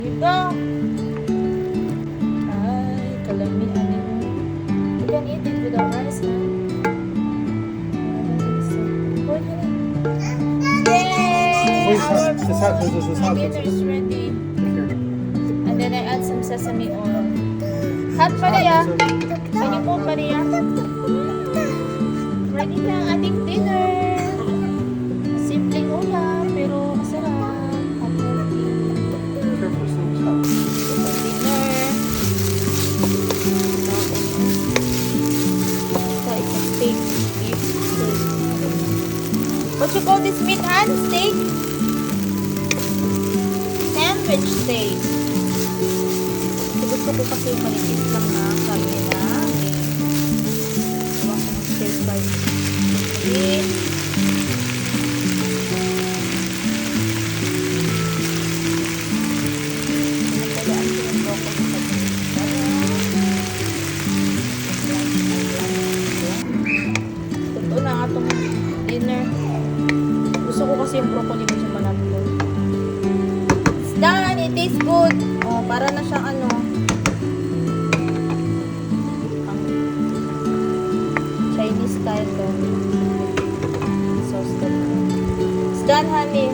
Diba? Ay, kalamihan yun. You can eat it without rice, ha? Go ahead. Yay! Our dinner is ready. And then I add some sesame oil. Hot Maria! Can you put Maria? Ready na ang ating dinner. Simpleng ulam, pero masarap. At healthy. Dinner. So it's a steak. Beef steak. What you call this meat, Han? Steak? Sandwich steak. Gusto ko kasi malipit lang na sabi na. Gawang ko ng steak by meat. Nagdagaan ko ng broccoli sa totoo na nga itong dinner. Gusto ko kasi yung broccoli medyo malambot. It's done! It tastes good! Oh, para na siyang ano. Chinese style to. Sauce to. It's done, honey.